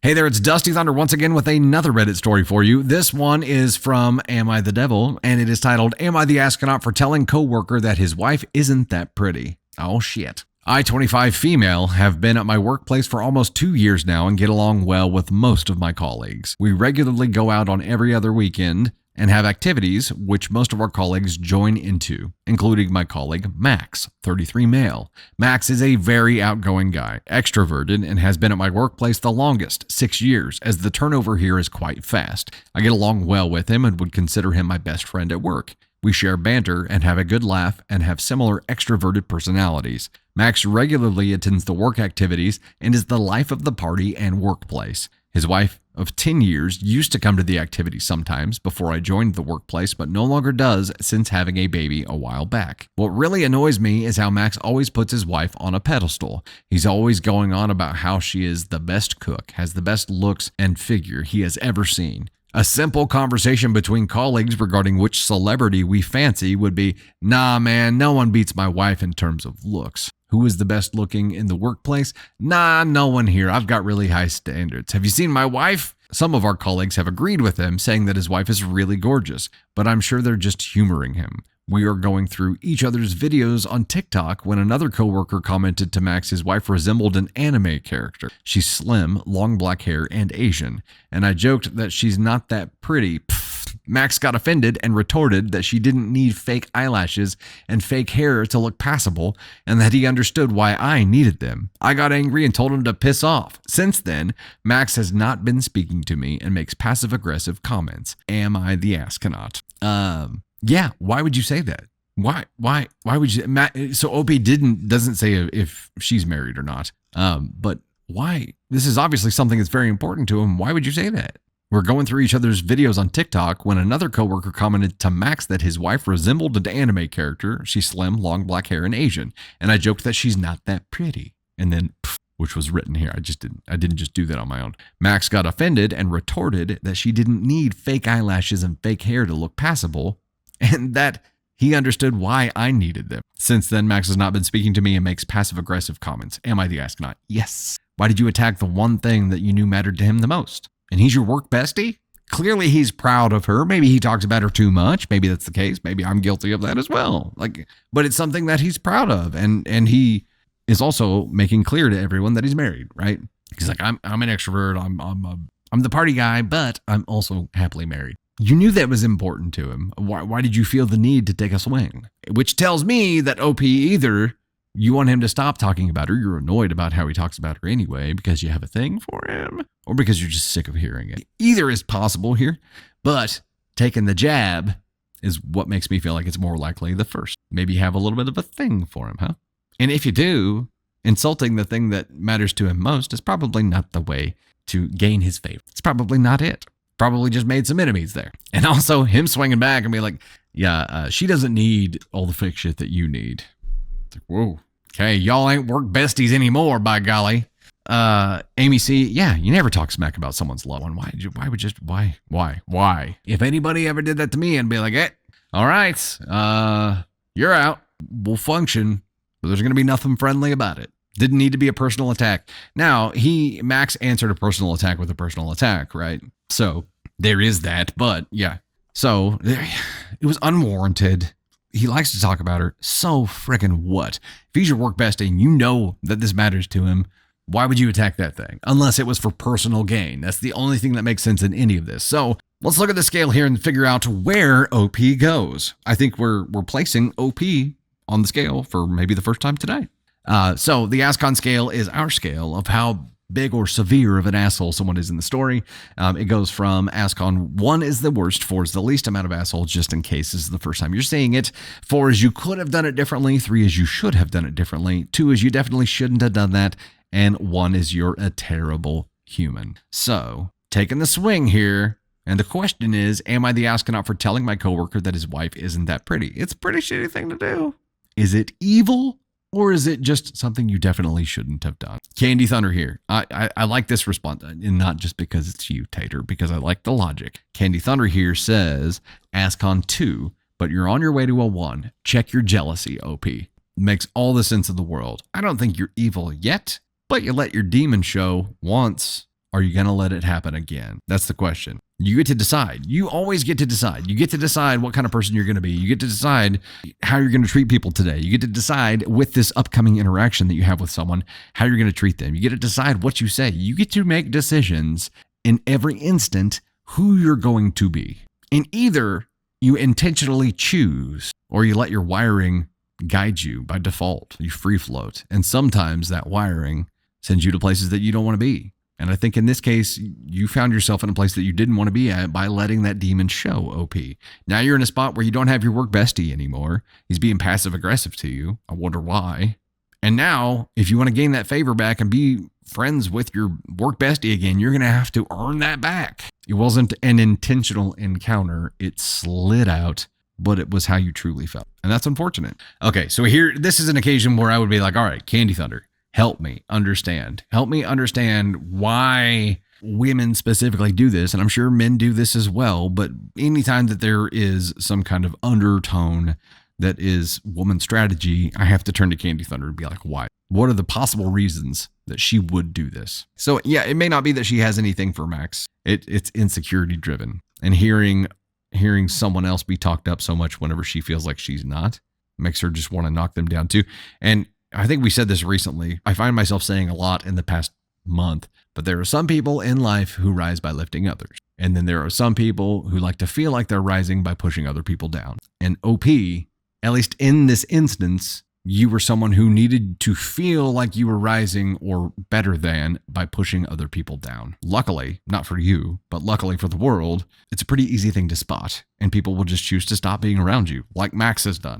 Hey there, it's Dusty Thunder once again with another Reddit story for you. This one is from Am I the Devil? And it is titled, Am I the Astronaut for Telling Coworker That His Wife Isn't That Pretty? Oh shit. I, 25 female, have been at my workplace for almost 2 years now and get along well with most of my colleagues. We regularly go out on every other weekend and have activities which most of our colleagues join into, including my colleague Max, 33 male. Max is a very outgoing guy, extroverted, and has been at my workplace the longest, 6 years, as the turnover here is quite fast. I get along well with him and would consider him my best friend at work. We share banter and have a good laugh and have similar extroverted personalities. Max regularly attends the work activities and is the life of the party and workplace. His wife of 10 years used to come to the activities sometimes before I joined the workplace, but no longer does since having a baby a while back. What really annoys me is how Max always puts his wife on a pedestal. He's always going on about how she is the best cook, has the best looks and figure he has ever seen. A simple conversation between colleagues regarding which celebrity we fancy would be, nah man, no one beats my wife in terms of looks. Who is the best looking in the workplace? Nah, no one here. I've got really high standards. Have you seen my wife? Some of our colleagues have agreed with him, saying that his wife is really gorgeous, but I'm sure they're just humoring him. We are going through each other's videos on TikTok when another coworker commented to Max his wife resembled an anime character. She's slim, long black hair, and Asian. And I joked that she's not that pretty. Max got offended and retorted that she didn't need fake eyelashes and fake hair to look passable, and that he understood why I needed them. I got angry and told him to piss off. Since then, Max has not been speaking to me and makes passive-aggressive comments. Am I the astronaut? Yeah, why would you say that? Why would you? So OP doesn't say if she's married or not. But why? This is obviously something that's very important to him. Why would you say that? We're going through each other's videos on TikTok when another coworker commented to Max that his wife resembled an anime character. She's slim, long black hair, and Asian. And I joked that she's not that pretty. And then, which was written here. I didn't just do that on my own. Max got offended and retorted that she didn't need fake eyelashes and fake hair to look passable, and that he understood why I needed them. Since then, Max has not been speaking to me and makes passive-aggressive comments. Am I the astronaut? Yes. Why did you attack the one thing that you knew mattered to him the most? And he's your work bestie? Clearly he's proud of her. Maybe he talks about her too much. Maybe that's the case. Maybe I'm guilty of that as well. But it's something that he's proud of. And he is also making clear to everyone that he's married, right? He's like, I'm an extrovert. I'm the party guy, but I'm also happily married. You knew that was important to him. Why did you feel the need to take a swing? Which tells me that OP, either you want him to stop talking about her, you're annoyed about how he talks about her anyway because you have a thing for him, or because you're just sick of hearing it. Either is possible here, but taking the jab is what makes me feel like it's more likely the first. Maybe you have a little bit of a thing for him, huh? And if you do, insulting the thing that matters to him most is probably not the way to gain his favor. It's probably not it. Probably just made some enemies there. And also him swinging back and be like, yeah, she doesn't need all the fake shit that you need. It's like, whoa. Okay, y'all ain't work besties anymore, by golly. Amy C, yeah, you never talk smack about someone's loved one. Why? If anybody ever did that to me, I'd be like, hey, all right, you're out. We'll function, but there's going to be nothing friendly about it. Didn't need to be a personal attack. Now, Max answered a personal attack with a personal attack, right? So there is that, but yeah. So it was unwarranted. He likes to talk about her. So friggin' what? If he's your work bestie and you know that this matters to him, why would you attack that thing? Unless it was for personal gain. That's the only thing that makes sense in any of this. So let's look at the scale here and figure out where OP goes. I think we're placing OP on the scale for maybe the first time today. So the ASCON scale is our scale of how big or severe of an asshole someone is in the story. It goes from ASCON 1 is the worst, 4 is the least amount of assholes, just in case this is the first time you're seeing it. 4 is you could have done it differently. 3 is you should have done it differently. 2 is you definitely shouldn't have done that. And 1 is you're a terrible human. So taking the swing here. And the question is, am I the astronaut for telling my coworker that his wife isn't that pretty? It's a pretty shitty thing to do. Is it evil? Or is it just something you definitely shouldn't have done? Candy Thunder here. I like this response, and not just because it's you, Tater, because I like the logic. Candy Thunder here says, ASCON 2, but you're on your way to a 1. Check your jealousy, OP. Makes all the sense in the world. I don't think you're evil yet, but you let your demon show once. are you going to let it happen again? That's the question. You get to decide. You always get to decide. You get to decide what kind of person you're going to be. You get to decide how you're going to treat people today. You get to decide with this upcoming interaction that you have with someone, how you're going to treat them. You get to decide what you say. You get to make decisions in every instant who you're going to be. And either you intentionally choose or you let your wiring guide you by default. You free float. And sometimes that wiring sends you to places that you don't want to be. And I think in this case, you found yourself in a place that you didn't want to be at by letting that demon show, OP. Now you're in a spot where you don't have your work bestie anymore. He's being passive aggressive to you. I wonder why. And now, if you want to gain that favor back and be friends with your work bestie again, you're going to have to earn that back. It wasn't an intentional encounter. It slid out, but it was how you truly felt. And that's unfortunate. Okay, so here, this is an occasion where I would be like, all right, Candy Thunder, help me understand. Help me understand why women specifically do this. And I'm sure men do this as well. But anytime that there is some kind of undertone that is woman strategy, I have to turn to Candy Thunder and be like, why? What are the possible reasons that she would do this? So yeah, it may not be that she has anything for Max. It's insecurity driven. And hearing someone else be talked up so much whenever she feels like she's not makes her just want to knock them down too. And I think we said this recently. I find myself saying a lot in the past month, but there are some people in life who rise by lifting others. And then there are some people who like to feel like they're rising by pushing other people down. And OP, at least in this instance, you were someone who needed to feel like you were rising or better than by pushing other people down. Luckily, not for you, but luckily for the world, it's a pretty easy thing to spot. And people will just choose to stop being around you, like Max has done.